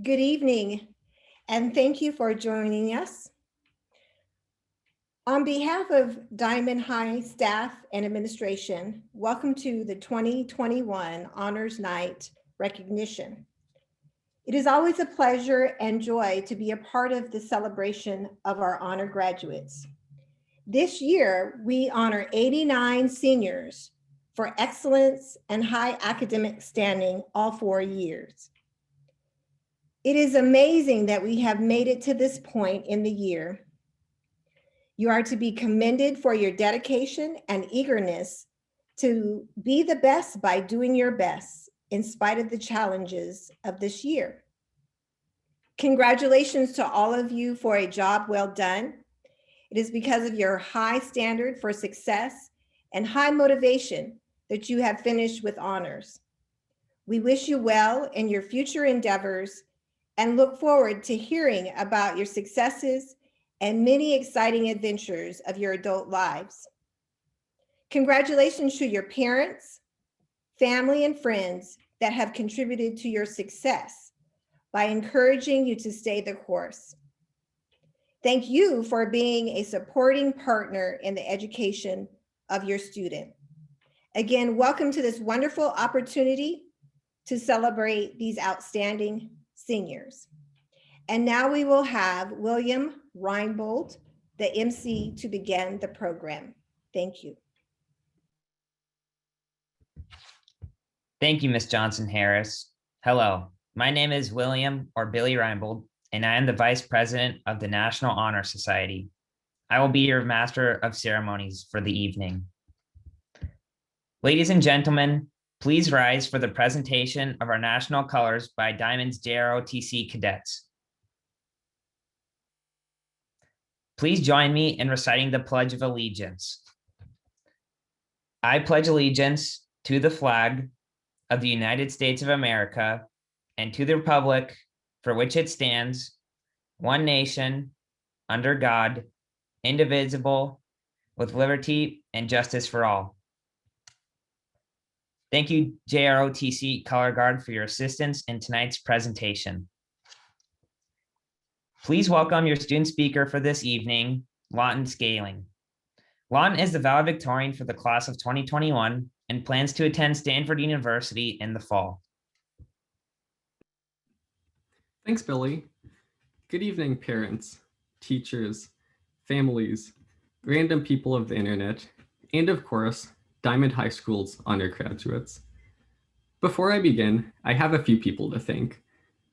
Good evening, and thank you for joining us. On behalf of Dimond High staff and administration, welcome to the 2021 Honors Night recognition. It is always a pleasure and joy to be a part of the celebration of our honor graduates. This year, we honor 89 seniors for excellence and high academic standing all 4 years. It is amazing that we have made it to this point in the year. You are to be commended for your dedication and eagerness to be the best by doing your best in spite of the challenges of this year. Congratulations to all of you for a job well done. It is because of your high standard for success and high motivation that you have finished with honors. We wish you well in your future endeavors and look forward to hearing about your successes and many exciting adventures of your adult lives. Congratulations to your parents, family, and friends that have contributed to your success by encouraging you to stay the course. Thank you for being a supporting partner in the education of your student. Again, welcome to this wonderful opportunity to celebrate these outstanding seniors. And now we will have William Reinbold, the MC, to begin the program. Thank you. Thank you, Ms. Johnson-Harris. Hello, my name is William or Billy Reinbold, and I am the Vice President of the National Honor Society. I will be your Master of Ceremonies for the evening. Ladies and gentlemen, please rise for the presentation of our national colors by Dimond's JROTC cadets. Please join me in reciting the Pledge of Allegiance. I pledge allegiance to the flag of the United States of America and to the republic for which it stands, one nation, under God, indivisible, with liberty and justice for all. Thank you, JROTC Color Guard, for your assistance in tonight's presentation. Please welcome your student speaker for this evening, Lawton Scaling. Lawton is the valedictorian for the class of 2021 and plans to attend Stanford University in the fall. Thanks, Billy. Good evening, parents, teachers, families, random people of the internet, and of course, Dimond High School's honor graduates. Before I begin, I have a few people to thank,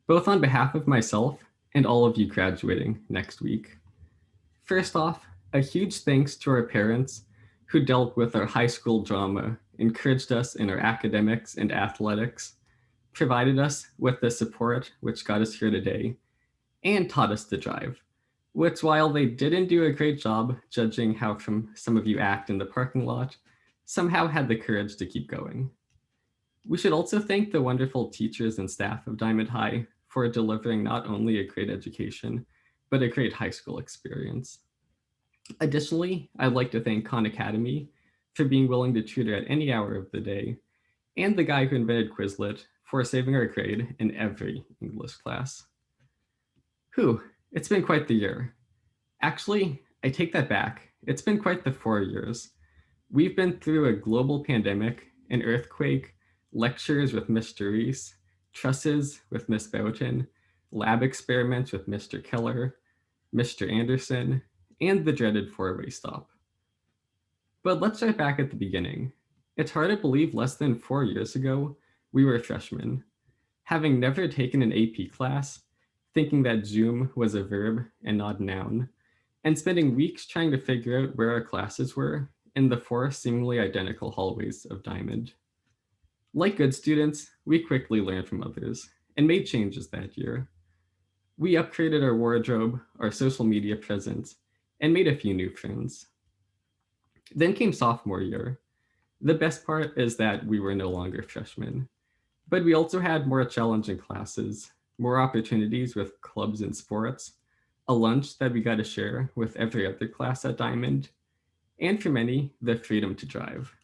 both on behalf of myself and all of you graduating next week. First off, a huge thanks to our parents who dealt with our high school drama, encouraged us in our academics and athletics, provided us with the support which got us here today, and taught us to drive, which while they didn't do a great job judging how some of you act in the parking lot, somehow had the courage to keep going. We should also thank the wonderful teachers and staff of Dimond High for delivering not only a great education, but a great high school experience. Additionally, I'd like to thank Khan Academy for being willing to tutor at any hour of the day, and the guy who invented Quizlet for saving our grade in every English class. Whew, it's been quite the year. Actually, I take that back. It's been quite the 4 years. We've been through a global pandemic, an earthquake, lectures with Mr. Reese, trusses with Miss Boughton, lab experiments with Mr. Keller, Mr. Anderson, and the dreaded four-way stop. But let's start back at the beginning. It's hard to believe less than 4 years ago, we were freshmen, having never taken an AP class, thinking that Zoom was a verb and not a noun, and spending weeks trying to figure out where our classes were in the 4 seemingly identical hallways of Dimond. Like good students, we quickly learned from others and made changes that year. We upgraded our wardrobe, our social media presence, and made a few new friends. Then came sophomore year. The best part is that we were no longer freshmen, but we also had more challenging classes, more opportunities with clubs and sports, a lunch that we got to share with every other class at Dimond, and for many, the freedom to drive.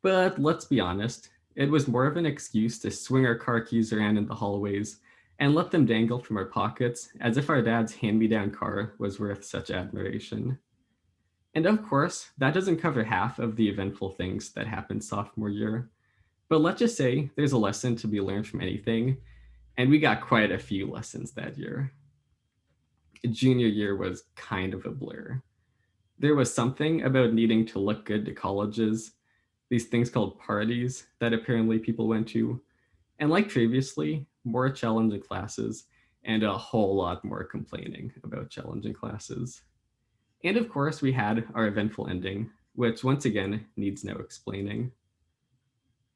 But let's be honest, it was more of an excuse to swing our car keys around in the hallways and let them dangle from our pockets as if our dad's hand-me-down car was worth such admiration. And of course, that doesn't cover half of the eventful things that happened sophomore year. But let's just say there's a lesson to be learned from anything, and we got quite a few lessons that year. Junior year was kind of a blur. There was something about needing to look good to colleges, these things called parties that apparently people went to, and like previously, more challenging classes and a whole lot more complaining about challenging classes. And of course, we had our eventful ending, which once again needs no explaining.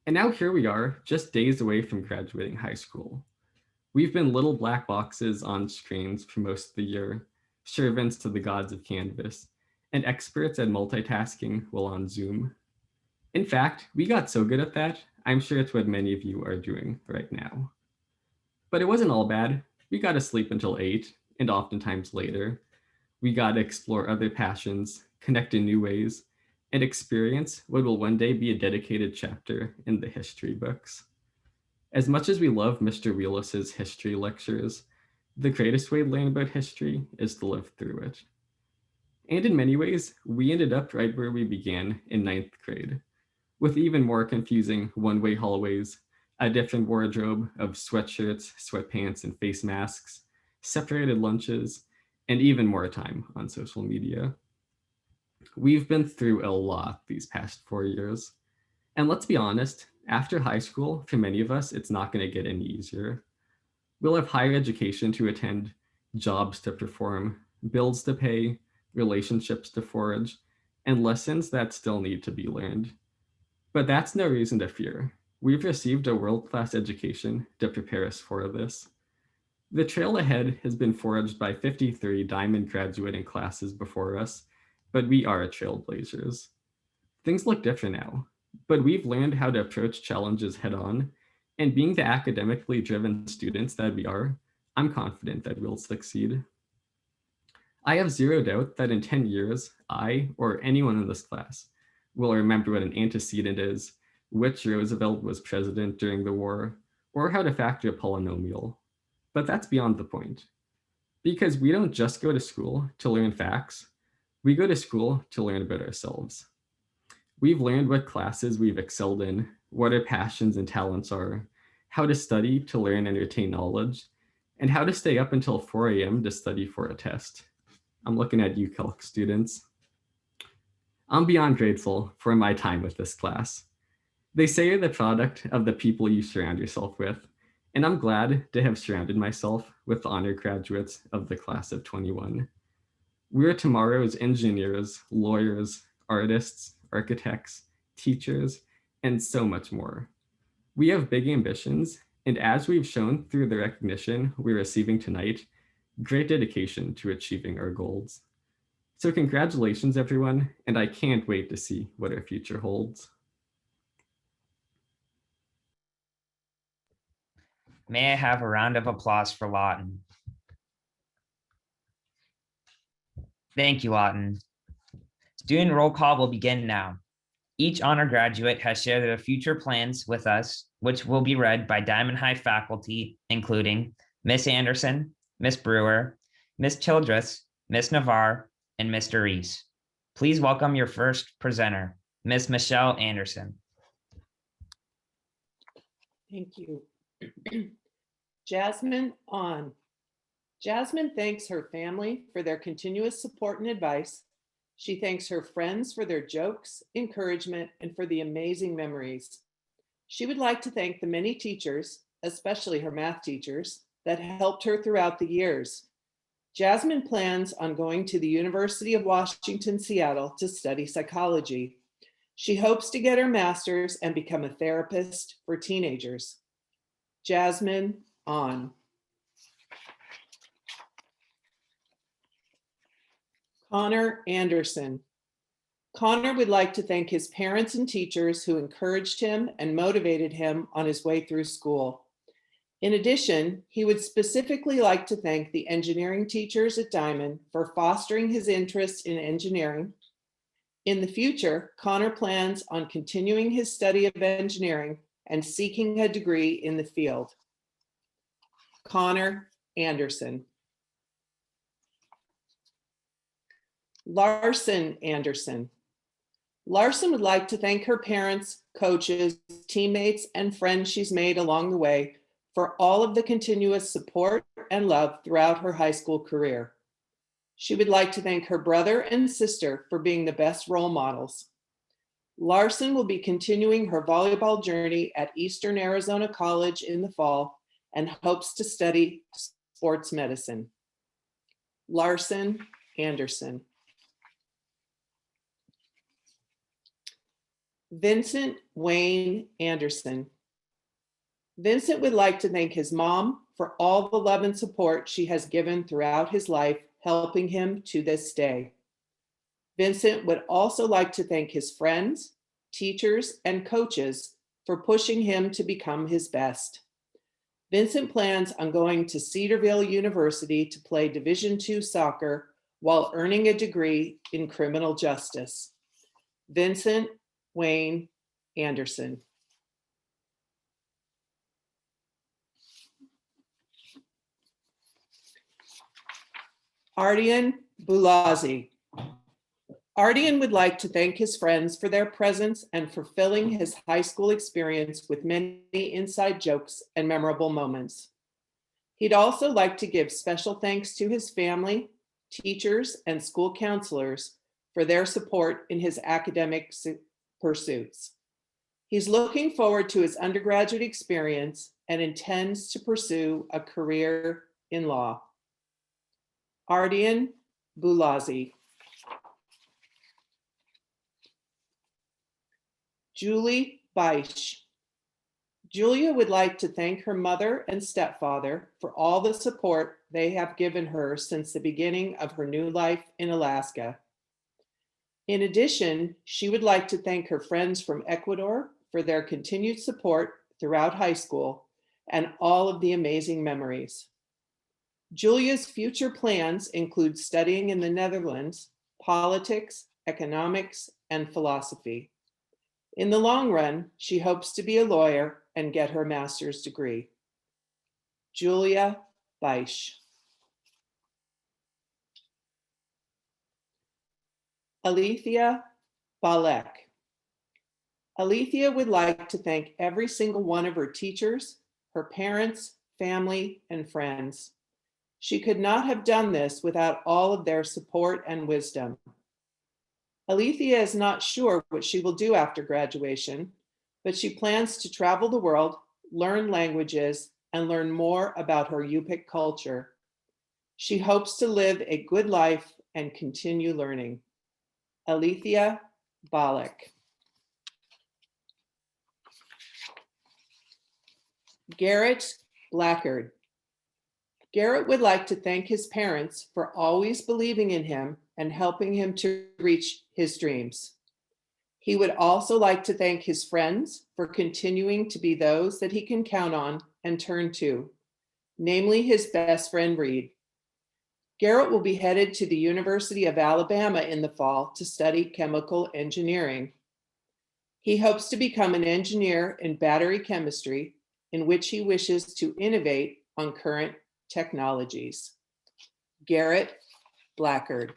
And now here we are, just days away from graduating high school. We've been little black boxes on screens for most of the year, servants to the gods of Canvas, and experts at multitasking while on Zoom. In fact, we got so good at that, I'm sure it's what many of you are doing right now. But it wasn't all bad. We got to sleep until 8, and oftentimes later. We got to explore other passions, connect in new ways, and experience what will one day be a dedicated chapter in the history books. As much as we love Mr. Wheelis's history lectures, the greatest way to learn about history is to live through it. And in many ways, we ended up right where we began in 9th grade, with even more confusing one-way hallways, a different wardrobe of sweatshirts, sweatpants, and face masks, separated lunches, and even more time on social media. We've been through a lot these past 4 years. And let's be honest, after high school, for many of us, it's not going to get any easier. We'll have higher education to attend, jobs to perform, bills to pay, relationships to forge, and lessons that still need to be learned. But that's no reason to fear. We've received a world-class education to prepare us for this. The trail ahead has been forged by 53 Dimond graduating classes before us, but we are trailblazers. Things look different now, but we've learned how to approach challenges head on, and being the academically driven students that we are, I'm confident that we'll succeed. I have zero doubt that in 10 years, I, or anyone in this class, will remember what an antecedent is, which Roosevelt was president during the war, or how to factor a polynomial. But that's beyond the point. Because we don't just go to school to learn facts, we go to school to learn about ourselves. We've learned what classes we've excelled in, what our passions and talents are, how to study to learn and retain knowledge, and how to stay up until 4 a.m. to study for a test. I'm looking at you, Calc students. I'm beyond grateful for my time with this class. They say you're the product of the people you surround yourself with, and I'm glad to have surrounded myself with the honor graduates of the class of 21. We're tomorrow's engineers, lawyers, artists, architects, teachers, and so much more. We have big ambitions, and as we've shown through the recognition we're receiving tonight, great dedication to achieving our goals. So congratulations, everyone, and I can't wait to see what our future holds. May I have a round of applause for Lawton? Thank you, Lawton. Student roll call will begin now. Each honor graduate has shared their future plans with us, which will be read by Dimond High faculty, including Miss Anderson, Miss Brewer, Miss Childress, Miss Navarre, and Mr. Reese. Please welcome your first presenter, Miss Michelle Anderson. Thank you. Jasmine on. Jasmine thanks her family for their continuous support and advice. She thanks her friends for their jokes, encouragement, and for the amazing memories. She would like to thank the many teachers, especially her math teachers, that helped her throughout the years. Jasmine plans on going to the University of Washington, Seattle to study psychology. She hopes to get her master's and become a therapist for teenagers. Jasmine on. Connor Anderson. Connor would like to thank his parents and teachers who encouraged him and motivated him on his way through school. In addition, he would specifically like to thank the engineering teachers at Dimond for fostering his interest in engineering. In the future, Connor plans on continuing his study of engineering and seeking a degree in the field. Connor Anderson. Larson Anderson. Larson would like to thank her parents, coaches, teammates, and friends she's made along the way for all of the continuous support and love throughout her high school career. She would like to thank her brother and sister for being the best role models. Larson will be continuing her volleyball journey at Eastern Arizona College in the fall and hopes to study sports medicine. Larson Anderson. Vincent Wayne Anderson. Vincent would like to thank his mom for all the love and support she has given throughout his life, helping him to this day. Vincent would also like to thank his friends, teachers, and coaches for pushing him to become his best. Vincent plans on going to Cedarville University to play Division II soccer while earning a degree in criminal justice. Vincent Wayne Anderson. Ardian Bulazi. Ardian would like to thank his friends for their presence and for filling his high school experience with many inside jokes and memorable moments. He'd also like to give special thanks to his family, teachers, and school counselors for their support in his academic pursuits. He's looking forward to his undergraduate experience and intends to pursue a career in law. Ardian Bulazi. Julie Beisch. Julia would like to thank her mother and stepfather for all the support they have given her since the beginning of her new life in Alaska. In addition, she would like to thank her friends from Ecuador for their continued support throughout high school and all of the amazing memories. Julia's future plans include studying in the Netherlands, politics, economics, and philosophy. In the long run, she hopes to be a lawyer and get her master's degree. Julia Beisch. Alethea Balek. Alethea would like to thank every single one of her teachers, her parents, family, and friends. She could not have done this without all of their support and wisdom. Alethea is not sure what she will do after graduation, but she plans to travel the world, learn languages, and learn more about her Yupik culture. She hopes to live a good life and continue learning. Alethea Balek. Garrett Blackard. Garrett would like to thank his parents for always believing in him and helping him to reach his dreams. He would also like to thank his friends for continuing to be those that he can count on and turn to, namely his best friend Reed. Garrett will be headed to the University of Alabama in the fall to study chemical engineering. He hopes to become an engineer in battery chemistry, in which he wishes to innovate on current technologies. Garrett Blackard.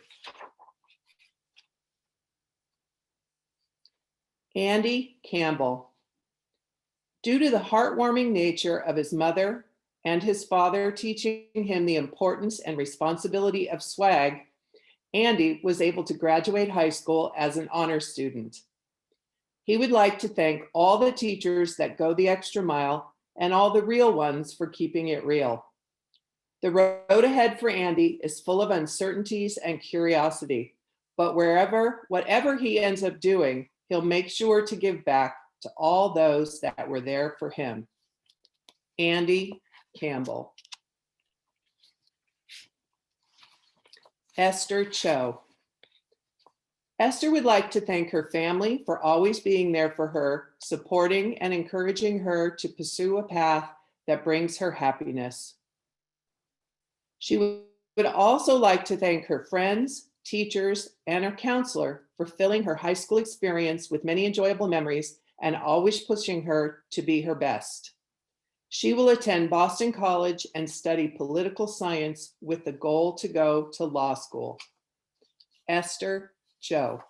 Andy Campbell. Due to the heartwarming nature of his mother and his father teaching him the importance and responsibility of swag, Andy was able to graduate high school as an honor student. He would like to thank all the teachers that go the extra mile and all the real ones for keeping it real. The road ahead for Andy is full of uncertainties and curiosity, but whatever he ends up doing, he'll make sure to give back to all those that were there for him. Andy Campbell. Esther Cho. Esther would like to thank her family for always being there for her, supporting and encouraging her to pursue a path that brings her happiness. She would also like to thank her friends, teachers, and her counselor for filling her high school experience with many enjoyable memories and always pushing her to be her best. She will attend Boston College and study political science with the goal to go to law school. Esther Jo.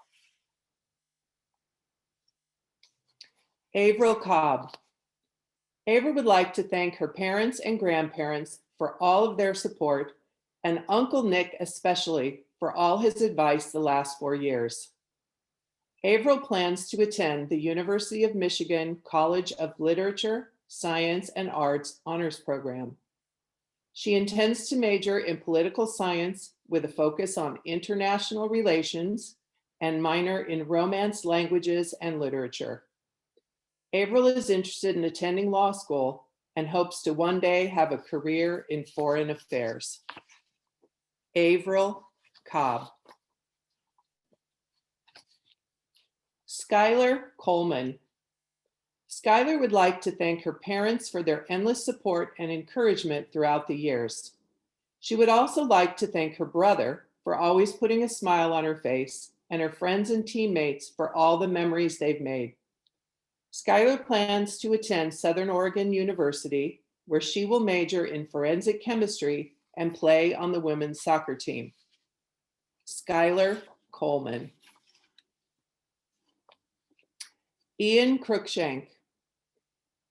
Avril Cobb. Avril would like to thank her parents and grandparents for all of their support, and Uncle Nick especially for all his advice the last 4 years. Avril plans to attend the University of Michigan College of Literature, Science, and Arts honors program. She intends to major in political science with a focus on international relations and minor in Romance languages and literature. Avril is interested in attending law school and hopes to one day have a career in foreign affairs. Avril Cobb. Schuyler Coleman. Skyler would like to thank her parents for their endless support and encouragement throughout the years. She would also like to thank her brother for always putting a smile on her face and her friends and teammates for all the memories they've made. Skyler plans to attend Southern Oregon University, where she will major in forensic chemistry and play on the women's soccer team. Skyler Coleman. Ian Crookshank.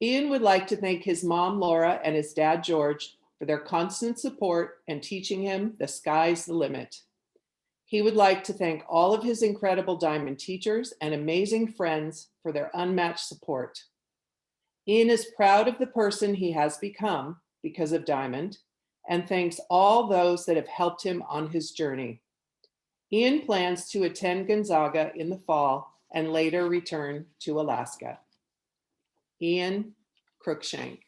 Ian would like to thank his mom, Laura, and his dad, George, for their constant support and teaching him the sky's the limit. He would like to thank all of his incredible Dimond teachers and amazing friends for their unmatched support. Ian is proud of the person he has become because of Dimond and thanks all those that have helped him on his journey. Ian plans to attend Gonzaga in the fall and later return to Alaska. Ian Crookshank.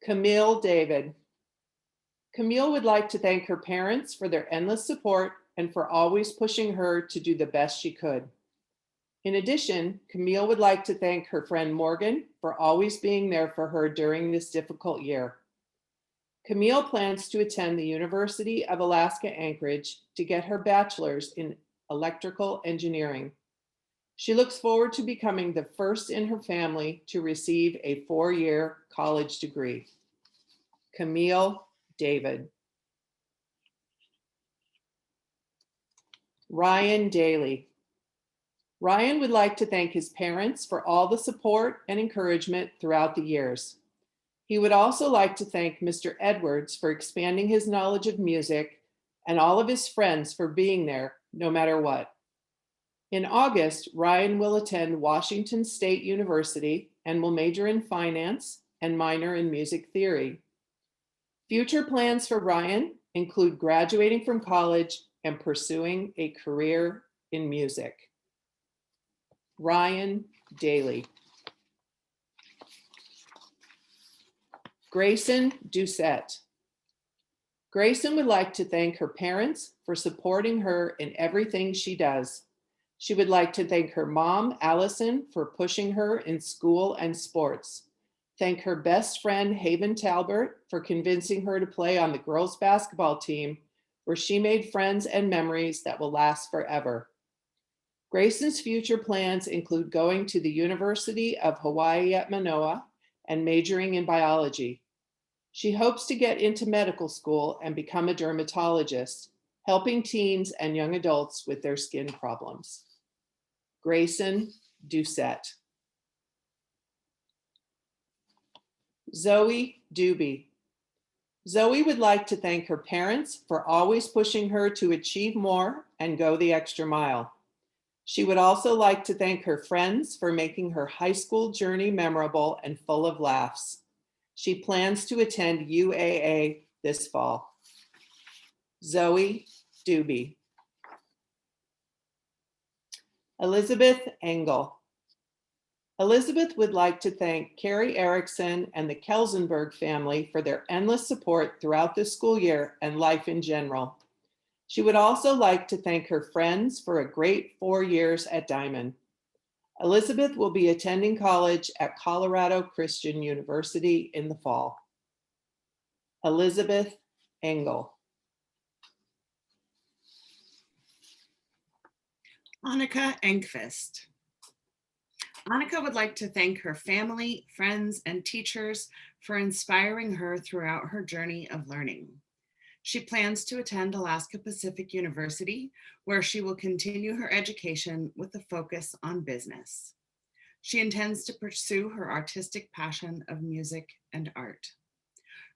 Camille David. Camille would like to thank her parents for their endless support and for always pushing her to do the best she could. In addition, Camille would like to thank her friend Morgan for always being there for her during this difficult year. Camille plans to attend the University of Alaska Anchorage to get her bachelor's in electrical engineering. She looks forward to becoming the first in her family to receive a 4-year college degree. Camille David. Ryan Daly. Ryan would like to thank his parents for all the support and encouragement throughout the years. He would also like to thank Mr. Edwards for expanding his knowledge of music and all of his friends for being there no matter what. In August, Ryan will attend Washington State University and will major in finance and minor in music theory. Future plans for Ryan include graduating from college and pursuing a career in music. Ryan Daly. Grayson Doucette. Grayson would like to thank her parents for supporting her in everything she does. She would like to thank her mom, Allison, for pushing her in school and sports. Thank her best friend, Haven Talbert, for convincing her to play on the girls' basketball team, where she made friends and memories that will last forever. Grayson's future plans include going to the University of Hawaii at Manoa and majoring in biology. She hopes to get into medical school and become a dermatologist, helping teens and young adults with their skin problems. Grayson Doucette. Zoe Doobie. Zoe would like to thank her parents for always pushing her to achieve more and go the extra mile. She would also like to thank her friends for making her high school journey memorable and full of laughs. She plans to attend UAA this fall. Zoe Doobie. Elizabeth Engel. Elizabeth would like to thank Carrie Erickson and the Kelsenberg family for their endless support throughout the school year and life in general. She would also like to thank her friends for a great 4 years at Dimond. Elizabeth will be attending college at Colorado Christian University in the fall. Elizabeth Engel. Annika Enqvist. Annika would like to thank her family, friends, and teachers for inspiring her throughout her journey of learning. She plans to attend Alaska Pacific University, where she will continue her education with a focus on business. She intends to pursue her artistic passion of music and art.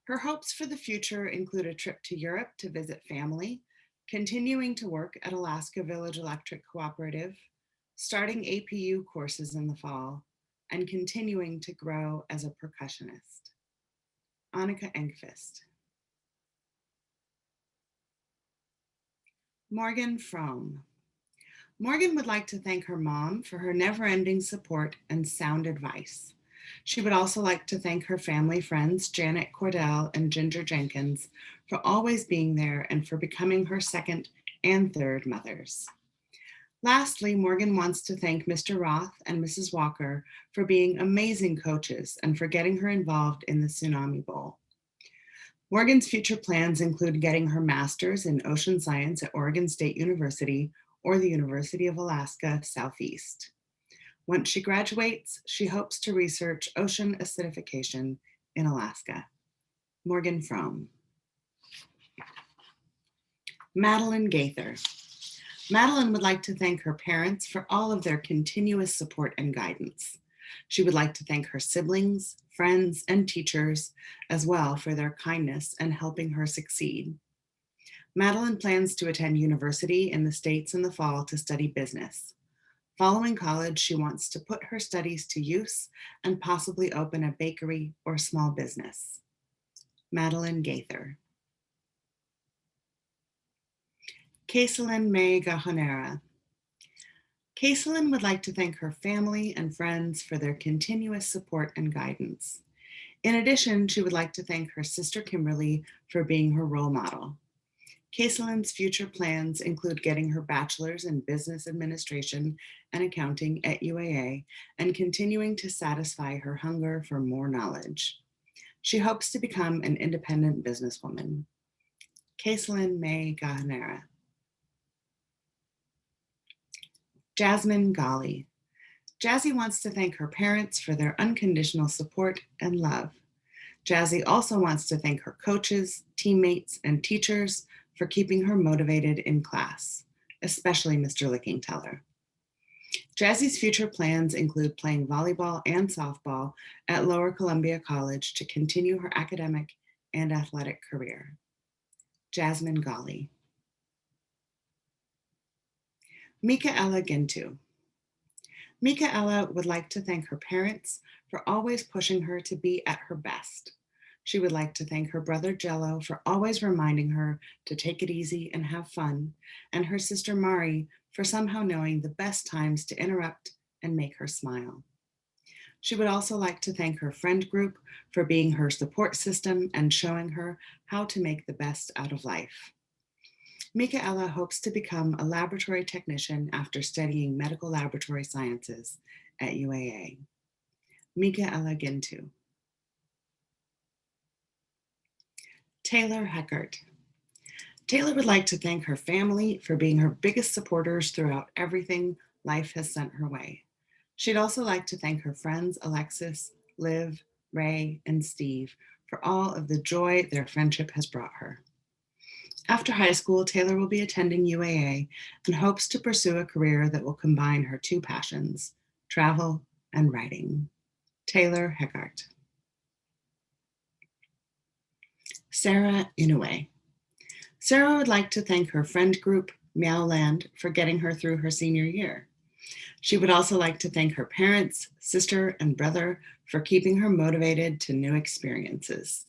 Her hopes for the future include a trip to Europe to visit family, continuing to work at Alaska Village Electric Cooperative, starting APU courses in the fall, and continuing to grow as a percussionist. Annika Enqvist. Morgan Fromm. Morgan would like to thank her mom for her never-ending support and sound advice. She would also like to thank her family friends, Janet Cordell and Ginger Jenkins, for always being there and for becoming her second and third mothers. Lastly, Morgan wants to thank Mr. Roth and Mrs. Walker for being amazing coaches and for getting her involved in the Tsunami Bowl. Morgan's future plans include getting her master's in ocean science at Oregon State University or the University of Alaska Southeast. Once she graduates, she hopes to research ocean acidification in Alaska. Morgan Fromm. Madeleine Gaither. Madeline would like to thank her parents for all of their continuous support and guidance. She would like to thank her siblings, friends, and teachers as well for their kindness and helping her succeed. Madeline plans to attend university in the States in the fall to study business. Following college, she wants to put her studies to use and possibly open a bakery or small business. Madeleine Gaither. Caselyn May Gagonera. Caselyn would like to thank her family and friends for their continuous support and guidance. In addition, she would like to thank her sister Kimberly for being her role model. Caselyn's future plans include getting her bachelor's in business administration and accounting at UAA and continuing to satisfy her hunger for more knowledge. She hopes to become an independent businesswoman. Caselyn May Gagonera. Jasmine Golly. Jazzy wants to thank her parents for their unconditional support and love. Jazzy also wants to thank her coaches, teammates, and teachers for keeping her motivated in class, especially Mr. Lickingteller. Jazzy's future plans include playing volleyball and softball at Lower Columbia College to continue her academic and athletic career. Jasmine Golly. Michaela Gintu. Michaela would like to thank her parents for always pushing her to be at her best. She would like to thank her brother Jello for always reminding her to take it easy and have fun, and her sister Mari for somehow knowing the best times to interrupt and make her smile. She would also like to thank her friend group for being her support system and showing her how to make the best out of life. Michaela hopes to become a laboratory technician after studying medical laboratory sciences at UAA. Michaela Gintu. Taylor Heckert. Taylor would like to thank her family for being her biggest supporters throughout everything life has sent her way. She'd also like to thank her friends Alexis, Liv, Ray, and Steve for all of the joy their friendship has brought her. After high school, Taylor will be attending UAA and hopes to pursue a career that will combine her two passions, travel and writing. Taylor Heckert. Sarah Inoue. Sarah would like to thank her friend group, Meowland, for getting her through her senior year. She would also like to thank her parents, sister, and brother for keeping her motivated to new experiences.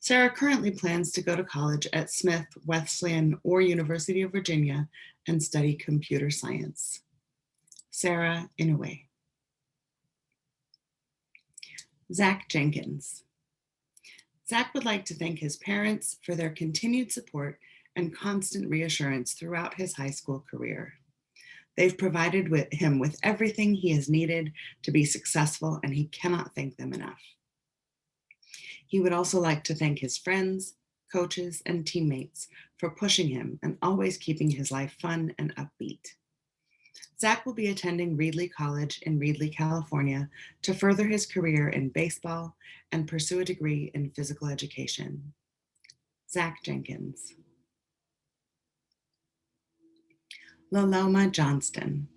Sarah currently plans to go to college at Smith, Wesleyan, or University of Virginia and study computer science. Sarah Inoue. Zach Jenkins. Zach would like to thank his parents for their continued support and constant reassurance throughout his high school career. They've provided him with everything he has needed to be successful, and he cannot thank them enough. He would also like to thank his friends, coaches, and teammates for pushing him and always keeping his life fun and upbeat. Zach will be attending Reedley College in Reedley, California to further his career in baseball and pursue a degree in physical education. Zach Jenkins. Loloma Johnston.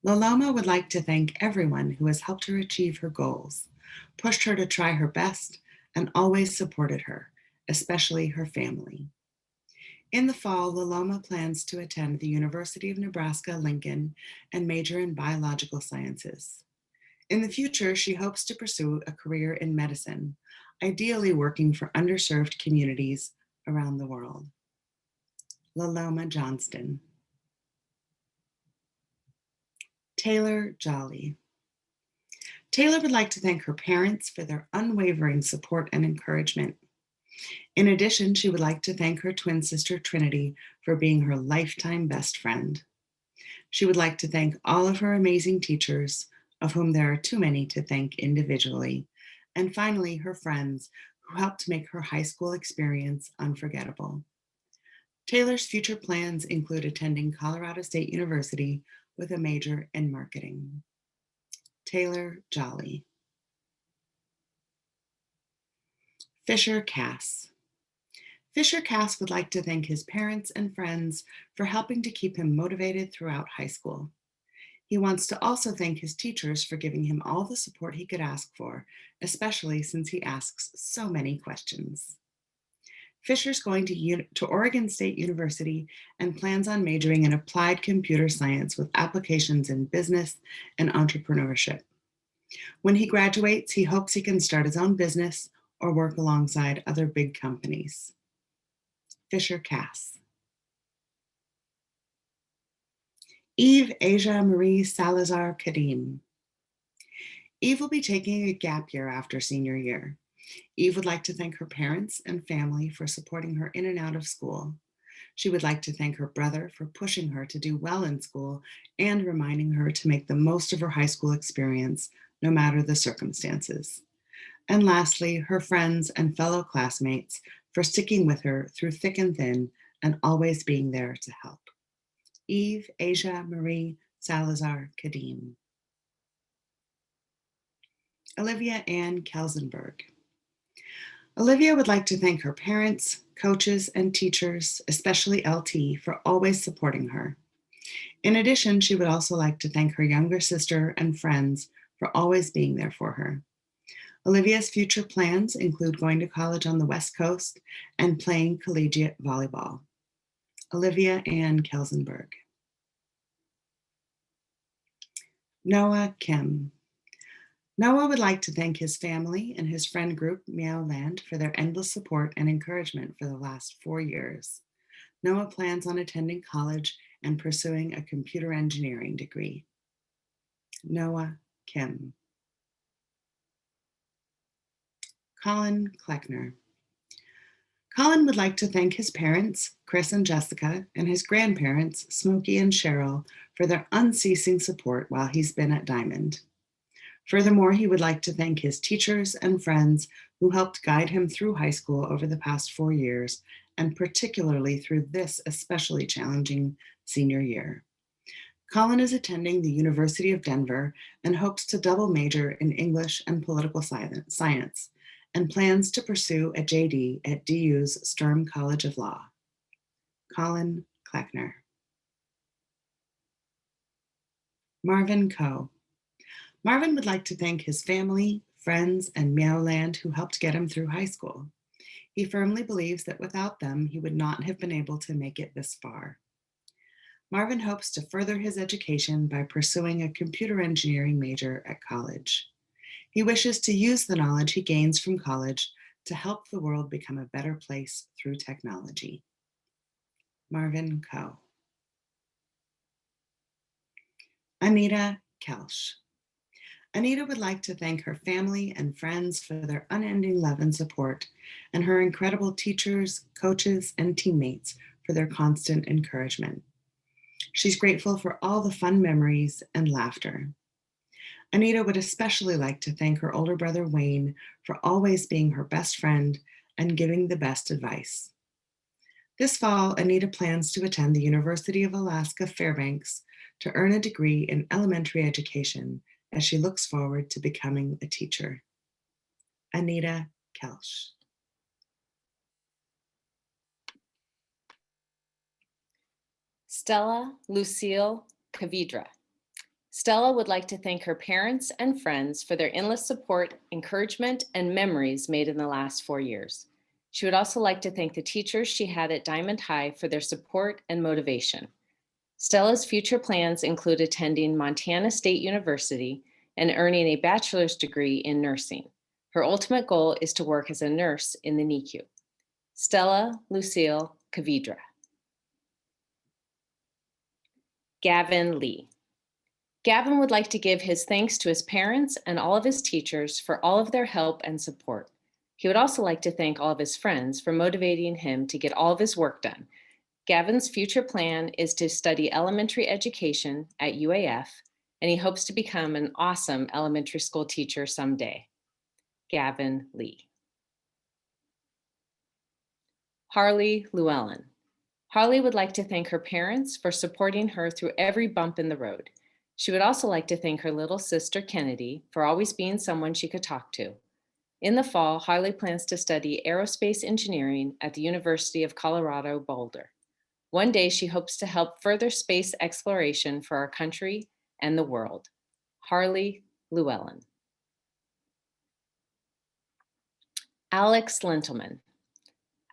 Loloma would like to thank everyone who has helped her achieve her goals, pushed her to try her best, and always supported her, especially her family. In the fall, Loloma plans to attend the University of Nebraska-Lincoln and major in biological sciences. In the future, she hopes to pursue a career in medicine, ideally working for underserved communities around the world. Loloma Johnston. Taylor Jolly. Taylor would like to thank her parents for their unwavering support and encouragement. In addition, she would like to thank her twin sister Trinity for being her lifetime best friend. She would like to thank all of her amazing teachers, of whom there are too many to thank individually, and finally her friends who helped make her high school experience unforgettable. Taylor's future plans include attending Colorado State University with a major in marketing. Taylor Jolly. Fisher Cass. Fisher Cass would like to thank his parents and friends for helping to keep him motivated throughout high school. He wants to also thank his teachers for giving him all the support he could ask for, especially since he asks so many questions. Fisher's going to Oregon State University and plans on majoring in applied computer science with applications in business and entrepreneurship. When he graduates, he hopes he can start his own business or work alongside other big companies. Fisher Cass. Eve Asia Marie Salazar Kadeem. Eve will be taking a gap year after senior year. Eve would like to thank her parents and family for supporting her in and out of school. She would like to thank her brother for pushing her to do well in school and reminding her to make the most of her high school experience, no matter the circumstances. And lastly, her friends and fellow classmates for sticking with her through thick and thin and always being there to help. Eve Asia Marie Salazar Kadeem. Olivia Ann Kelsenberg. Olivia would like to thank her parents, coaches, and teachers, especially LT, for always supporting her. In addition, she would also like to thank her younger sister and friends for always being there for her. Olivia's future plans include going to college on the West Coast and playing collegiate volleyball. Olivia Ann Kelsenberg. Noah Kim. Noah would like to thank his family and his friend group, Meowland, for their endless support and encouragement for the last 4 years. Noah plans on attending college and pursuing a computer engineering degree. Noah Kim. Colin Kleckner. Colin would like to thank his parents, Chris and Jessica, and his grandparents, Smokey and Cheryl, for their unceasing support while he's been at Dimond. Furthermore, he would like to thank his teachers and friends who helped guide him through high school over the past 4 years, and particularly through this especially challenging senior year. Colin is attending the University of Denver and hopes to double major in English and political science, and plans to pursue a JD at DU's Sturm College of Law. Colin Kleckner. Marvin Coe. Marvin would like to thank his family, friends, and Meowland who helped get him through high school. He firmly believes that without them, he would not have been able to make it this far. Marvin hopes to further his education by pursuing a computer engineering major at college. He wishes to use the knowledge he gains from college to help the world become a better place through technology. Marvin Coe. Anita Kelsch. Anita would like to thank her family and friends for their unending love and support, and her incredible teachers, coaches, and teammates for their constant encouragement. She's grateful for all the fun memories and laughter. Anita would especially like to thank her older brother Wayne for always being her best friend and giving the best advice. This fall, Anita plans to attend the University of Alaska Fairbanks to earn a degree in elementary education as she looks forward to becoming a teacher. Anita Kelsch. Stella Lucille Cavidra. Stella would like to thank her parents and friends for their endless support, encouragement, and memories made in the last 4 years. She would also like to thank the teachers she had at Dimond High for their support and motivation. Stella's future plans include attending Montana State University and earning a bachelor's degree in nursing. Her ultimate goal is to work as a nurse in the NICU. Stella Lucille Cavidra. Gavin Lee. Gavin would like to give his thanks to his parents and all of his teachers for all of their help and support. He would also like to thank all of his friends for motivating him to get all of his work done. Gavin's future plan is to study elementary education at UAF, and he hopes to become an awesome elementary school teacher someday. Gavin Lee. Harley Llewellyn. Harley would like to thank her parents for supporting her through every bump in the road. She would also like to thank her little sister Kennedy for always being someone she could talk to. In the fall, Harley plans to study aerospace engineering at the University of Colorado Boulder. One day, she hopes to help further space exploration for our country and the world. Harley Llewellyn. Alex Lentelman.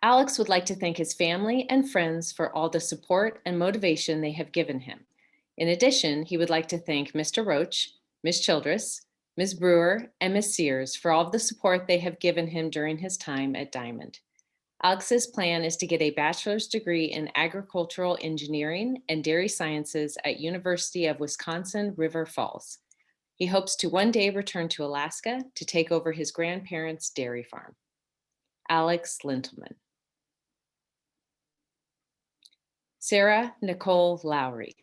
Alex would like to thank his family and friends for all the support and motivation they have given him. In addition, he would like to thank Mr. Roach, Ms. Childress, Ms. Brewer, and Ms. Sears for all of the support they have given him during his time at Dimond. Alex's plan is to get a bachelor's degree in agricultural engineering and dairy sciences at University of Wisconsin River Falls. He hopes to one day return to Alaska to take over his grandparents' dairy farm. Alex Lentelman. Sarah Nicole Lowry.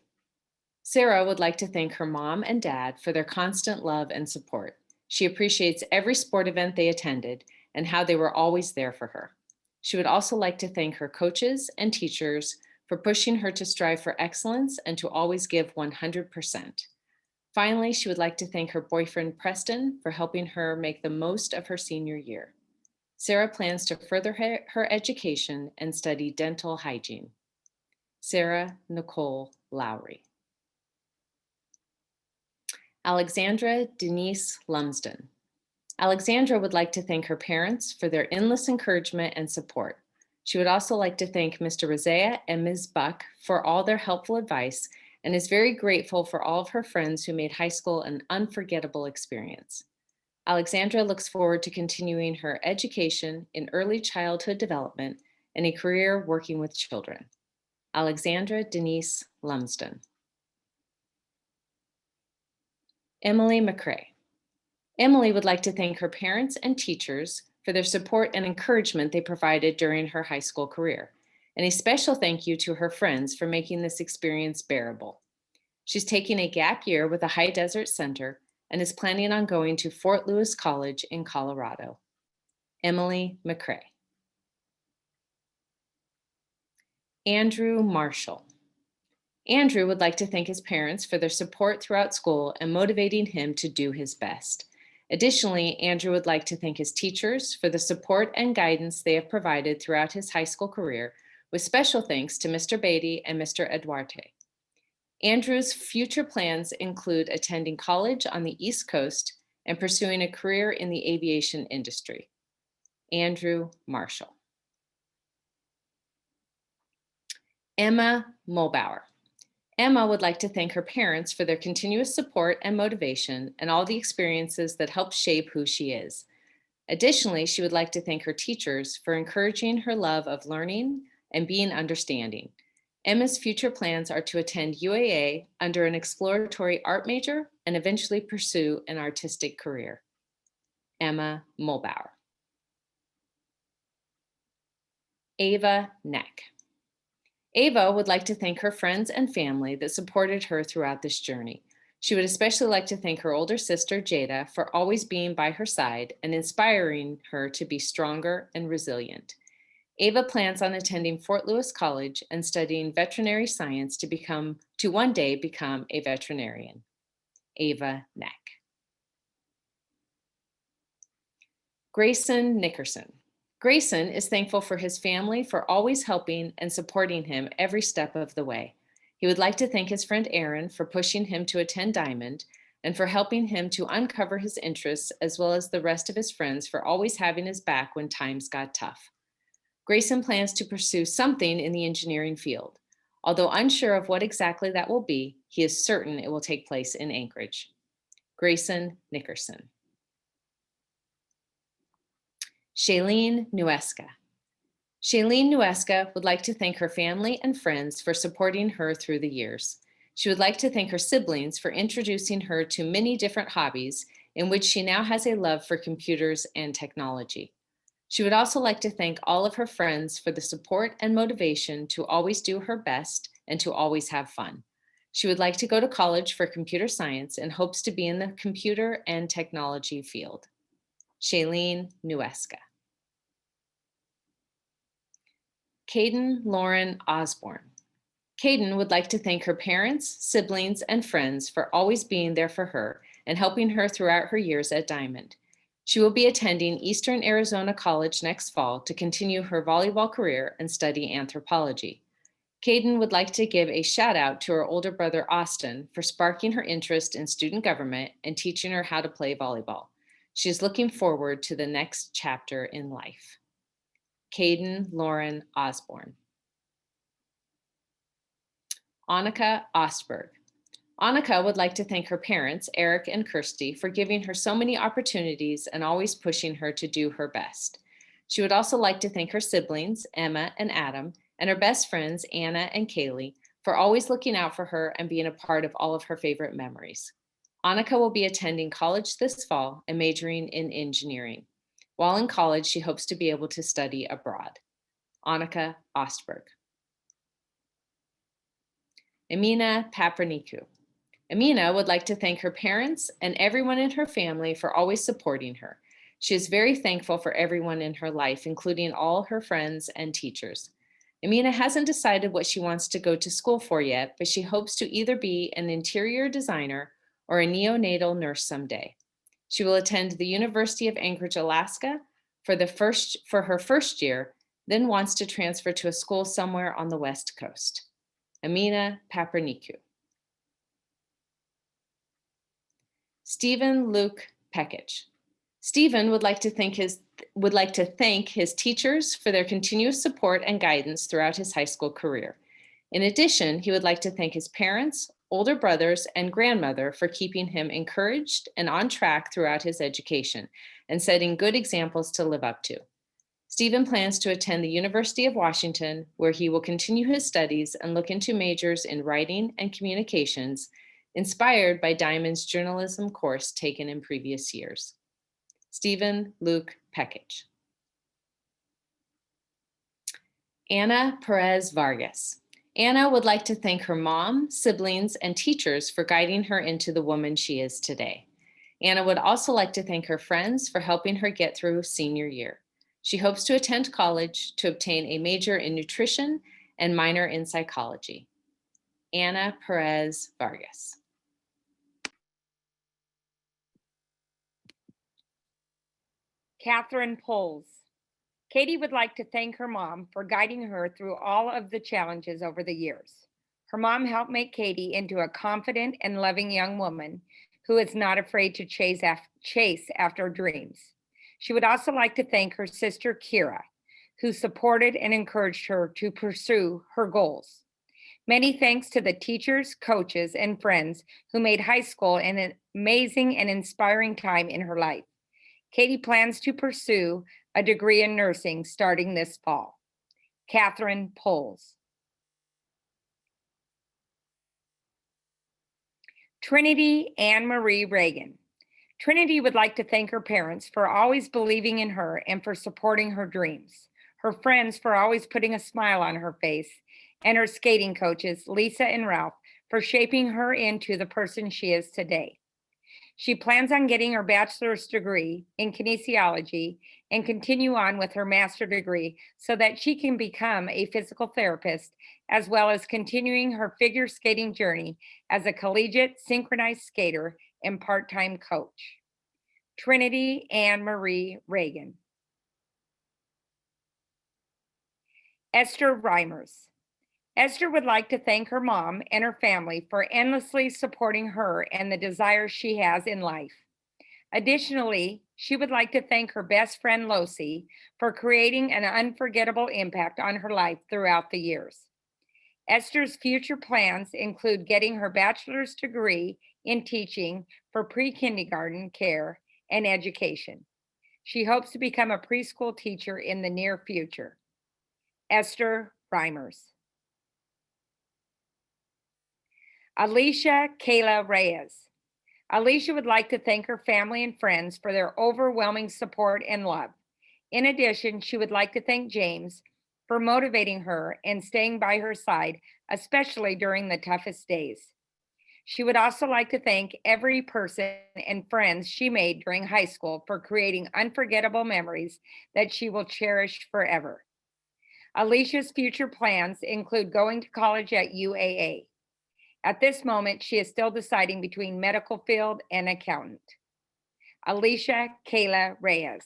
Sarah would like to thank her mom and dad for their constant love and support. She appreciates every sport event they attended and how they were always there for her. She would also like to thank her coaches and teachers for pushing her to strive for excellence and to always give 100%. Finally, she would like to thank her boyfriend Preston for helping her make the most of her senior year. Sarah plans to further her education and study dental hygiene. Sarah Nicole Lowry. Alexandra Denise Lumsden. Alexandra would like to thank her parents for their endless encouragement and support. She would also like to thank Mr. Rosea and Ms. Buck for all their helpful advice and is very grateful for all of her friends who made high school an unforgettable experience. Alexandra looks forward to continuing her education in early childhood development and a career working with children. Alexandra Denise Lumsden. Emily McCrae. Emily would like to thank her parents and teachers for their support and encouragement they provided during her high school career, and a special thank you to her friends for making this experience bearable. She's taking a gap year with the High Desert Center and is planning on going to Fort Lewis College in Colorado. Emily McCrae. Andrew Marshall. Andrew would like to thank his parents for their support throughout school and motivating him to do his best. Additionally, Andrew would like to thank his teachers for the support and guidance they have provided throughout his high school career, with special thanks to Mr. Beatty and Mr. Eduarte. Andrew's future plans include attending college on the East Coast and pursuing a career in the aviation industry. Andrew Marshall. Emma Mulbauer. Emma would like to thank her parents for their continuous support and motivation and all the experiences that helped shape who she is. Additionally, she would like to thank her teachers for encouraging her love of learning and being understanding. Emma's future plans are to attend UAA under an exploratory art major and eventually pursue an artistic career. Emma Mulbauer. Ava Neck. Ava would like to thank her friends and family that supported her throughout this journey. She would especially like to thank her older sister, Jada, for always being by her side and inspiring her to be stronger and resilient. Ava plans on attending Fort Lewis College and studying veterinary science to one day become a veterinarian. Ava Neck. Grayson Nickerson. Grayson is thankful for his family for always helping and supporting him every step of the way. He would like to thank his friend Aaron for pushing him to attend Dimond and for helping him to uncover his interests, as well as the rest of his friends for always having his back when times got tough. Grayson plans to pursue something in the engineering field. Although unsure of what exactly that will be, he is certain it will take place in Anchorage. Grayson Nickerson. Shailene Nueska. Shailene Nueska would like to thank her family and friends for supporting her through the years. She would like to thank her siblings for introducing her to many different hobbies in which she now has a love for computers and technology. She would also like to thank all of her friends for the support and motivation to always do her best and to always have fun. She would like to go to college for computer science and hopes to be in the computer and technology field. Shailene Nueska. Caden Lauren Osborne. Caden would like to thank her parents, siblings, and friends for always being there for her and helping her throughout her years at Dimond. She will be attending Eastern Arizona College next fall to continue her volleyball career and study anthropology. Caden would like to give a shout out to her older brother Austin for sparking her interest in student government and teaching her how to play volleyball. She is looking forward to the next chapter in life. Caden Lauren Osborne. Annika Ostberg. Annika would like to thank her parents, Eric and Kirsty, for giving her so many opportunities and always pushing her to do her best. She would also like to thank her siblings, Emma and Adam, and her best friends, Anna and Kaylee, for always looking out for her and being a part of all of her favorite memories. Annika will be attending college this fall and majoring in engineering. While in college, she hopes to be able to study abroad. Annika Ostberg. Amina Papraniku. Amina would like to thank her parents and everyone in her family for always supporting her. She is very thankful for everyone in her life, including all her friends and teachers. Amina hasn't decided what she wants to go to school for yet, but she hopes to either be an interior designer or a neonatal nurse someday. She will attend the University of Anchorage, Alaska for her first year, then wants to transfer to a school somewhere on the West Coast. Amina Papraniku. Stephen Luke Pekich. Stephen would like to thank his teachers for their continuous support and guidance throughout his high school career. In addition, he would like to thank his parents, older brothers, and grandmother for keeping him encouraged and on track throughout his education and setting good examples to live up to. Stephen plans to attend the University of Washington, where he will continue his studies and look into majors in writing and communications, inspired by Dimond's journalism course taken in previous years. Stephen Luke Pekich. Anna Perez Vargas. Anna would like to thank her mom, siblings, and teachers for guiding her into the woman she is today. Anna would also like to thank her friends for helping her get through senior year. She hopes to attend college to obtain a major in nutrition and minor in psychology. Anna Perez Vargas. Catherine Poles. Katie would like to thank her mom for guiding her through all of the challenges over the years. Her mom helped make Katie into a confident and loving young woman who is not afraid to chase after dreams. She would also like to thank her sister, Kira, who supported and encouraged her to pursue her goals. Many thanks to the teachers, coaches, and friends who made high school an amazing and inspiring time in her life. Katie plans to pursue a degree in nursing starting this fall. Catherine Poles. Trinity Anne Marie Reagan. Trinity would like to thank her parents for always believing in her and for supporting her dreams, her friends for always putting a smile on her face, and her skating coaches, Lisa and Ralph, for shaping her into the person she is today. She plans on getting her bachelor's degree in kinesiology and continue on with her master's degree so that she can become a physical therapist, as well as continuing her figure skating journey as a collegiate synchronized skater and part-time coach. Trinity Ann Marie Reagan. Esther Reimers. Esther would like to thank her mom and her family for endlessly supporting her and the desires she has in life. Additionally, she would like to thank her best friend Losi for creating an unforgettable impact on her life throughout the years. Esther's future plans include getting her bachelor's degree in teaching for pre-kindergarten care and education. She hopes to become a preschool teacher in the near future. Esther Reimers. Alicia Kayla Reyes. Alicia would like to thank her family and friends for their overwhelming support and love. In addition, she would like to thank James for motivating her and staying by her side, especially during the toughest days. She would also like to thank every person and friends she made during high school for creating unforgettable memories that she will cherish forever. Alicia's future plans include going to college at UAA. At this moment, she is still deciding between medical field and accountant. Alicia Kayla Reyes.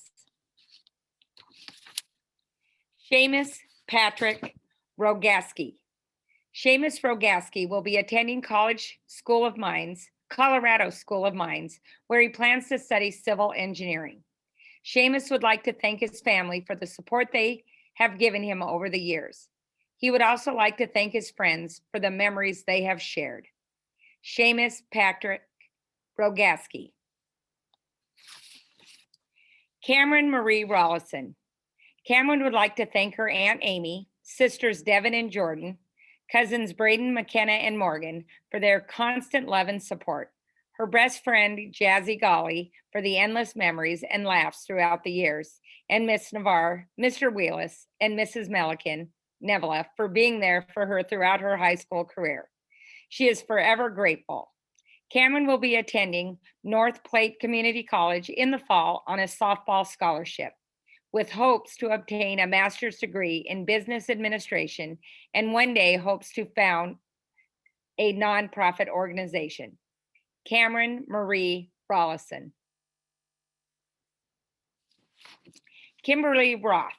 Seamus Patrick Rogaski. Seamus Rogaski will be attending Colorado School of Mines, where he plans to study civil engineering. Seamus would like to thank his family for the support they have given him over the years. He would also like to thank his friends for the memories they have shared. Seamus Patrick Rogaski. Cameron Marie Rollison. Cameron would like to thank her Aunt Amy, sisters Devin and Jordan, cousins Braden, McKenna, and Morgan for their constant love and support. Her best friend, Jazzy Golly, for the endless memories and laughs throughout the years, and Miss Navarre, Mr. Wheelis, and Mrs. Nevela for being there for her throughout her high school career. She is forever grateful. Cameron will be attending North Platte Community College in the fall on a softball scholarship, with hopes to obtain a master's degree in business administration and one day hopes to found a nonprofit organization. Cameron Marie Rollison. Kimberly Roth.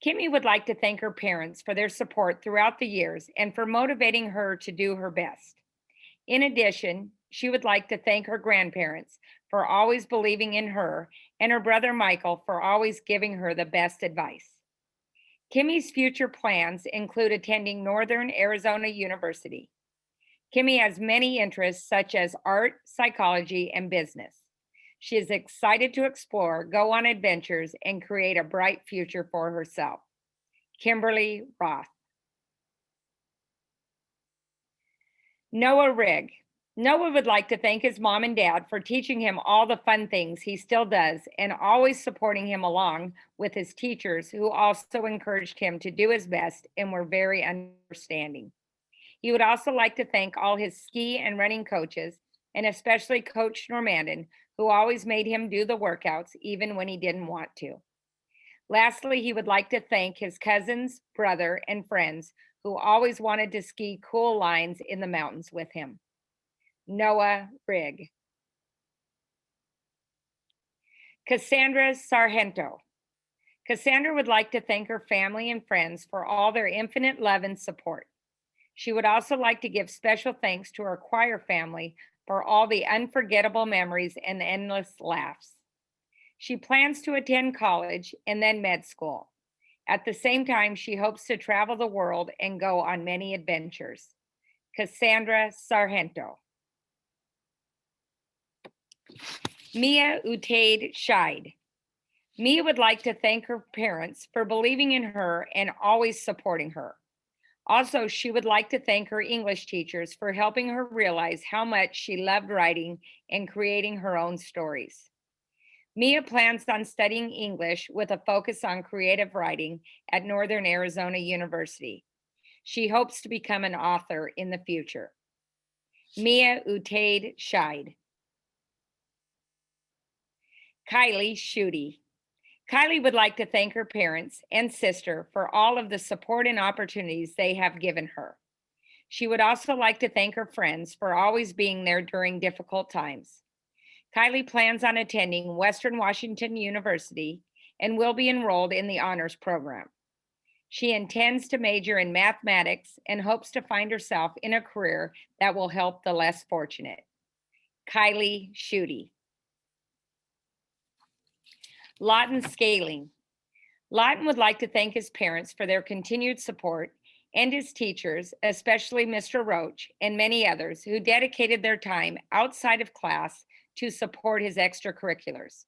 Kimmy would like to thank her parents for their support throughout the years and for motivating her to do her best. In addition, she would like to thank her grandparents for always believing in her and her brother Michael for always giving her the best advice. Kimmy's future plans include attending Northern Arizona University. Kimmy has many interests such as art, psychology, and business. She is excited to explore, go on adventures, and create a bright future for herself. Kimberly Roth. Noah Rigg. Noah would like to thank his mom and dad for teaching him all the fun things he still does and always supporting him along with his teachers who also encouraged him to do his best and were very understanding. He would also like to thank all his ski and running coaches, and especially Coach Normandin, who always made him do the workouts even when he didn't want to. Lastly, he would like to thank his cousins, brother, and friends who always wanted to ski cool lines in the mountains with him. Noah Rigg. Cassandra Sargento. Cassandra would like to thank her family and friends for all their infinite love and support. She would also like to give special thanks to her choir family for all the unforgettable memories and endless laughs. She plans to attend college and then med school. At the same time, she hopes to travel the world and go on many adventures. Cassandra Sargento. Mia Utaid Scheid. Mia would like to thank her parents for believing in her and always supporting her. Also, she would like to thank her English teachers for helping her realize how much she loved writing and creating her own stories. Mia plans on studying English with a focus on creative writing at Northern Arizona University. She hopes to become an author in the future. Mia Utaid Scheid. Kylie Schutte. Kylie would like to thank her parents and sister for all of the support and opportunities they have given her. She would also like to thank her friends for always being there during difficult times. Kylie plans on attending Western Washington University and will be enrolled in the honors program. She intends to major in mathematics and hopes to find herself in a career that will help the less fortunate. Kylie Schutte. Lawton Scaling. Lawton would like to thank his parents for their continued support and his teachers, especially Mr. Roach and many others who dedicated their time outside of class to support his extracurriculars.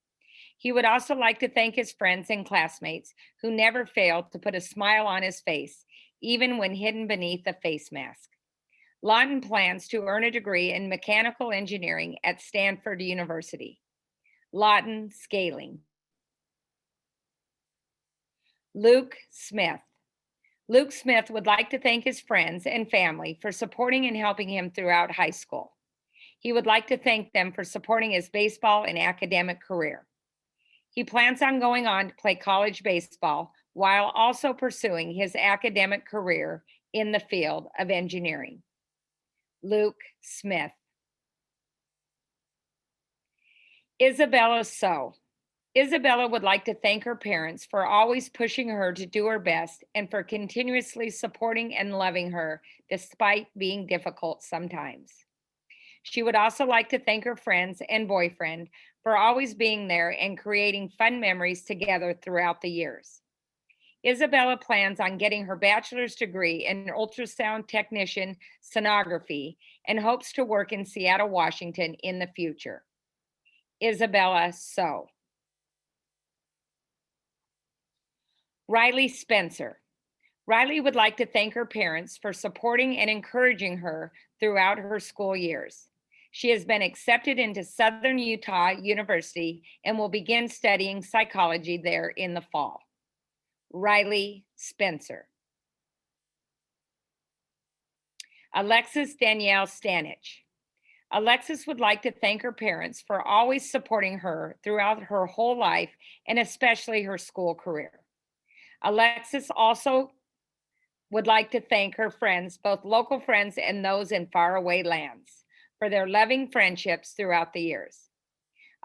He would also like to thank his friends and classmates who never failed to put a smile on his face, even when hidden beneath a face mask. Lawton plans to earn a degree in mechanical engineering at Stanford University. Lawton Scaling. Luke Smith. Luke Smith would like to thank his friends and family for supporting and helping him throughout high school. He would like to thank them for supporting his baseball and academic career. He plans on going on to play college baseball while also pursuing his academic career in the field of engineering. Luke Smith. Isabella So. Isabella would like to thank her parents for always pushing her to do her best and for continuously supporting and loving her despite being difficult sometimes. She would also like to thank her friends and boyfriend for always being there and creating fun memories together throughout the years. Isabella plans on getting her bachelor's degree in ultrasound technician sonography and hopes to work in Seattle, Washington in the future. Isabella So. Riley Spencer. Riley would like to thank her parents for supporting and encouraging her throughout her school years. She has been accepted into Southern Utah University and will begin studying psychology there in the fall. Riley Spencer. Alexis Danielle Stanich. Alexis would like to thank her parents for always supporting her throughout her whole life and especially her school career. Alexis also would like to thank her friends, both local friends and those in faraway lands, for their loving friendships throughout the years.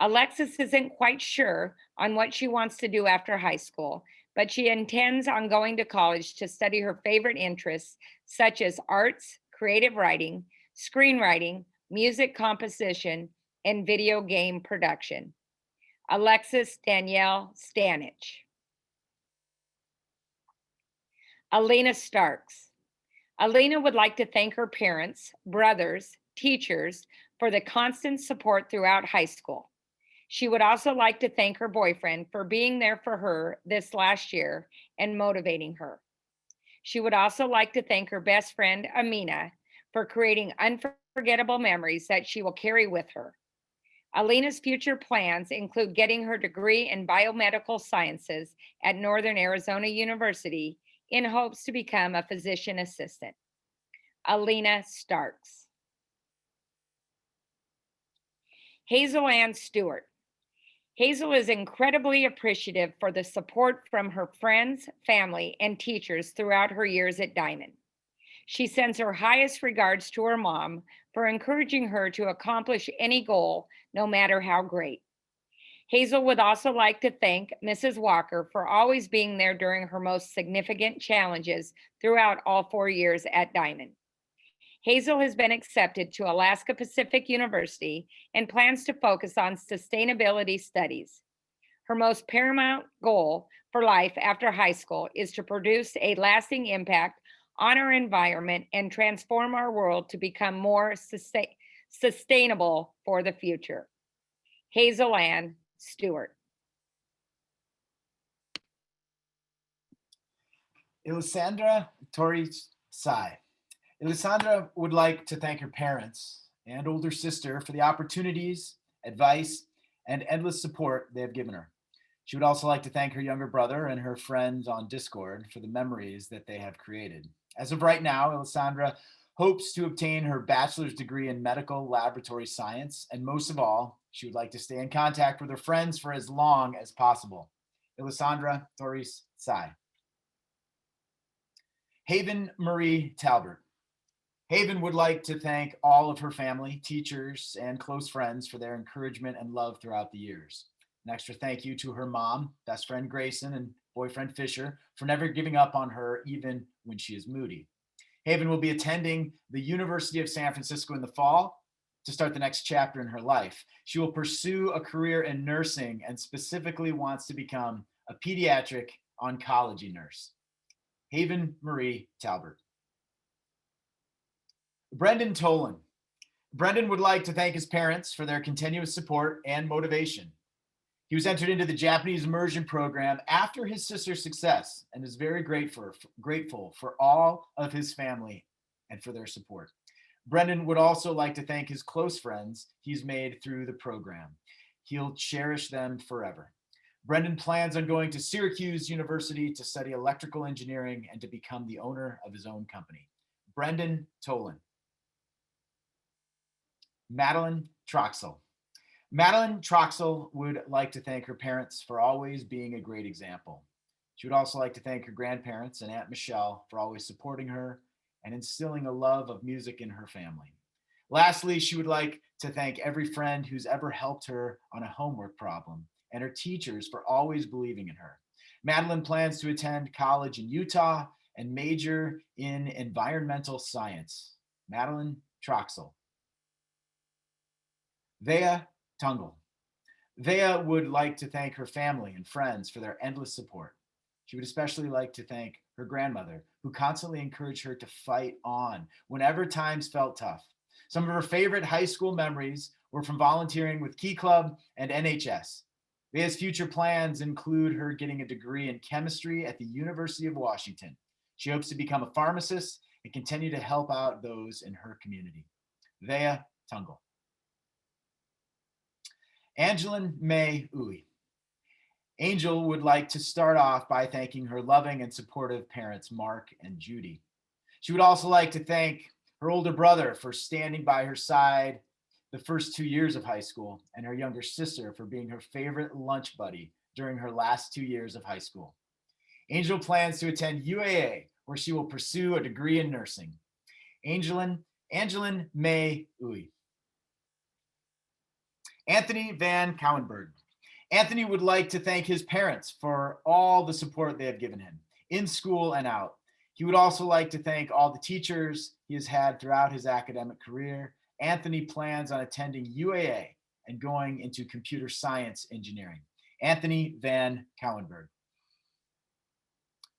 Alexis isn't quite sure on what she wants to do after high school, but she intends on going to college to study her favorite interests, such as arts, creative writing, screenwriting, music composition, and video game production. Alexis Danielle Stanich. Alina Starks. Alina would like to thank her parents, brothers, teachers for the constant support throughout high school. She would also like to thank her boyfriend for being there for her this last year and motivating her. She would also like to thank her best friend, Amina, for creating unforgettable memories that she will carry with her. Alina's future plans include getting her degree in biomedical sciences at Northern Arizona University in hopes to become a physician assistant. Alina Starks. Hazel Ann Stewart. Hazel is incredibly appreciative for the support from her friends, family, and teachers throughout her years at Dimond. She sends her highest regards to her mom for encouraging her to accomplish any goal, no matter how great. Hazel would also like to thank Mrs. Walker for always being there during her most significant challenges throughout all 4 years at Dimond. Hazel has been accepted to Alaska Pacific University and plans to focus on sustainability studies. Her most paramount goal for life after high school is to produce a lasting impact on our environment and transform our world to become more sustainable for the future. Hazel Ann Stewart. Elisandra Torres Sai. Elisandra would like to thank her parents and older sister for the opportunities, advice, and endless support they have given her. She would also like to thank her younger brother and her friends on Discord for the memories that they have created. As of right now, Elisandra hopes to obtain her bachelor's degree in medical laboratory science, and most of all, she would like to stay in contact with her friends for as long as possible. Elisandra Doris Sai. Haven Marie Talbert. Haven would like to thank all of her family, teachers, and close friends for their encouragement and love throughout the years. An extra thank you to her mom, best friend Grayson, and boyfriend Fisher for never giving up on her even when she is moody. Haven will be attending the University of San Francisco in the fall to start the next chapter in her life. She will pursue a career in nursing and specifically wants to become a pediatric oncology nurse. Haven Marie Talbert. Brendan Tolan. Brendan would like to thank his parents for their continuous support and motivation. He was entered into the Japanese immersion program after his sister's success and is very grateful for all of his family and for their support. Brendan would also like to thank his close friends he's made through the program. He'll cherish them forever. Brendan plans on going to Syracuse University to study electrical engineering and to become the owner of his own company. Brendan Tolan. Madeline Troxel. Madeline Troxel would like to thank her parents for always being a great example. She would also like to thank her grandparents and Aunt Michelle for always supporting her and instilling a love of music in her family. Lastly, she would like to thank every friend who's ever helped her on a homework problem and her teachers for always believing in her. Madeline plans to attend college in Utah and major in environmental science. Madeline Troxel. Vea Tungle. Vea would like to thank her family and friends for their endless support. She would especially like to thank her grandmother, who constantly encouraged her to fight on whenever times felt tough. Some of her favorite high school memories were from volunteering with Key Club and NHS. Vea's future plans include her getting a degree in chemistry at the University of Washington. She hopes to become a pharmacist and continue to help out those in her community. Vea Tungle. Angeline May Uy. Angel would like to start off by thanking her loving and supportive parents, Mark and Judy. She would also like to thank her older brother for standing by her side the first 2 years of high school, and her younger sister for being her favorite lunch buddy during her last 2 years of high school. Angel plans to attend UAA, where she will pursue a degree in nursing. Angeline May Uy. Anthony Van Cowenberg. Anthony would like to thank his parents for all the support they have given him in school and out. He would also like to thank all the teachers he has had throughout his academic career. Anthony plans on attending UAA and going into computer science engineering. Anthony Van Cowenberg.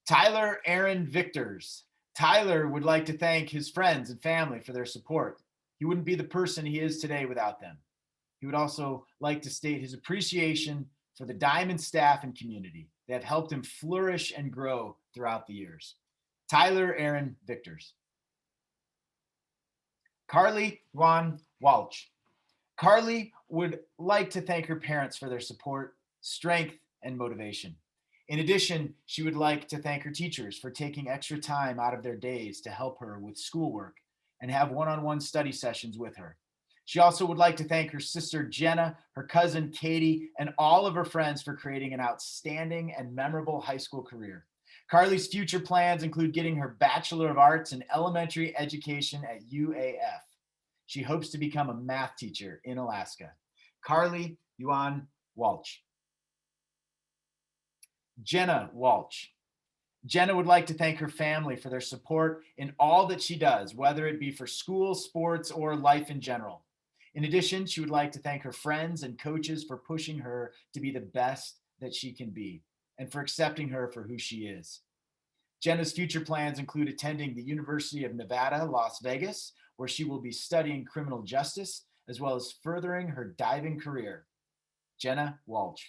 Tyler Aaron Victors. Tyler would like to thank his friends and family for their support. He wouldn't be the person he is today without them. He would also like to state his appreciation for the Dimond staff and community. They have helped him flourish and grow throughout the years. Tyler Aaron Victors. Carly Juan Walsh. Carly would like to thank her parents for their support, strength, and motivation. In addition, she would like to thank her teachers for taking extra time out of their days to help her with schoolwork and have one-on-one study sessions with her. She also would like to thank her sister Jenna, her cousin Katie, and all of her friends for creating an outstanding and memorable high school career. Carly's future plans include getting her Bachelor of Arts in Elementary Education at UAF. She hopes to become a math teacher in Alaska. Carly Yuan Walsh. Jenna Walsh. Jenna would like to thank her family for their support in all that she does, whether it be for school, sports, or life in general. In addition, she would like to thank her friends and coaches for pushing her to be the best that she can be and for accepting her for who she is. Jenna's future plans include attending the University of Nevada, Las Vegas, where she will be studying criminal justice, as well as furthering her diving career. Jenna Walsh.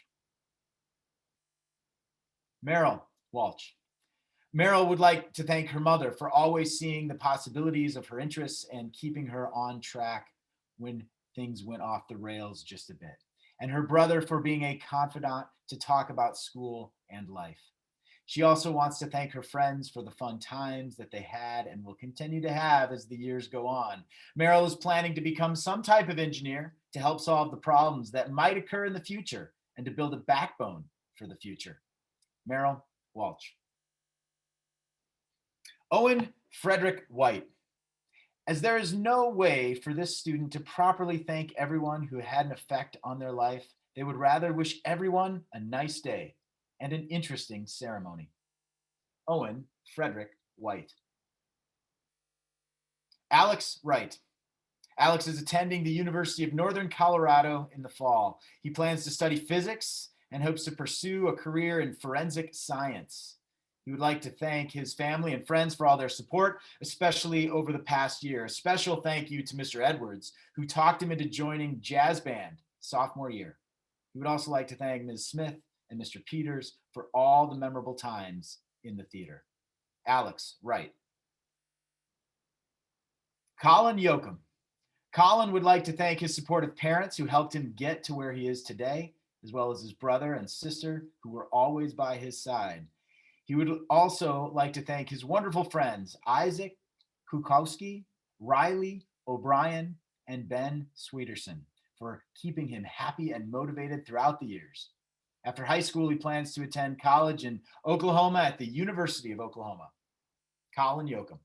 Meryl Walsh. Meryl would like to thank her mother for always seeing the possibilities of her interests and keeping her on track when things went off the rails just a bit, and her brother for being a confidant to talk about school and life. She also wants to thank her friends for the fun times that they had and will continue to have as the years go on. Meryl is planning to become some type of engineer to help solve the problems that might occur in the future and to build a backbone for the future. Meryl Walsh. Owen Frederick White. As there is no way for this student to properly thank everyone who had an effect on their life, they would rather wish everyone a nice day and an interesting ceremony. Owen Frederick White. Alex Wright. Alex is attending the University of Northern Colorado in the fall. He plans to study physics and hopes to pursue a career in forensic science. He would like to thank his family and friends for all their support, especially over the past year. A special thank you to Mr. Edwards, who talked him into joining jazz band sophomore year. He would also like to thank Ms. Smith and Mr. Peters for all the memorable times in the theater. Alex Wright. Colin Yoakum. Colin would like to thank his supportive parents who helped him get to where he is today, as well as his brother and sister who were always by his side. He would also like to thank his wonderful friends, Isaac Kukowski, Riley O'Brien, and Ben Sweeterson, for keeping him happy and motivated throughout the years. After high school, he plans to attend college in Oklahoma at the University of Oklahoma. Colin Yoakum.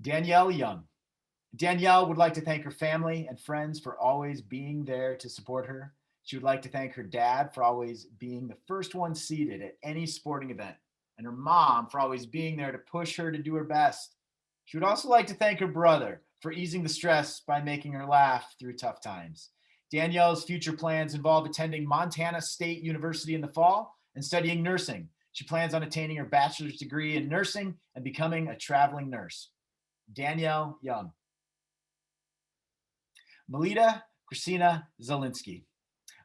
Danielle Young. Danielle would like to thank her family and friends for always being there to support her. She would like to thank her dad for always being the first one seated at any sporting event, and her mom for always being there to push her to do her best. She would also like to thank her brother for easing the stress by making her laugh through tough times. Danielle's future plans involve attending Montana State University in the fall and studying nursing. She plans on attaining her bachelor's degree in nursing and becoming a traveling nurse. Danielle Young. Melita Christina Zielinski.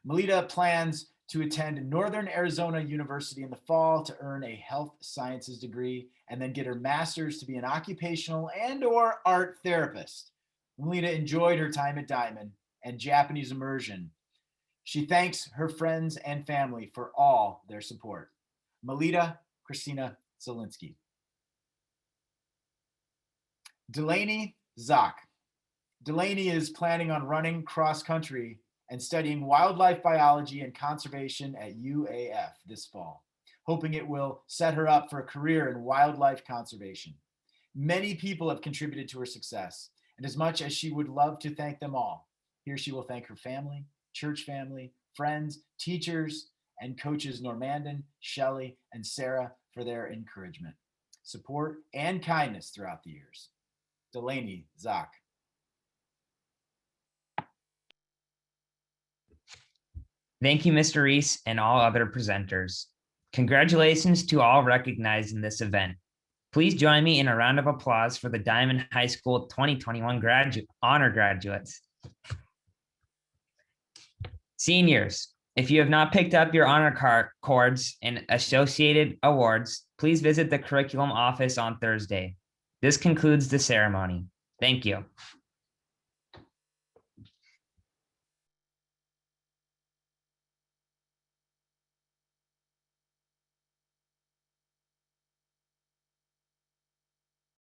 Melita plans to attend Northern Arizona University in the fall to earn a health sciences degree and then get her master's to be an occupational and/or art therapist. Melita enjoyed her time at Dimond and Japanese immersion. She thanks her friends and family for all their support. Melita Christina Zielinski. Delaney Zock. Delaney is planning on running cross country and studying wildlife biology and conservation at UAF this fall, hoping it will set her up for a career in wildlife conservation. Many people have contributed to her success, and as much as she would love to thank them all, here she will thank her family, church family, friends, teachers, and coaches Normandin, Shelley, and Sarah for their encouragement, support, and kindness throughout the years. Delaney Zock. Thank you, Mr. Reese, and all other presenters. Congratulations to all recognized in this event. Please join me in a round of applause for the Dimond High School 2021 honor graduates. Seniors, if you have not picked up your honor cords and associated awards, please visit the curriculum office on Thursday. This concludes the ceremony. Thank you.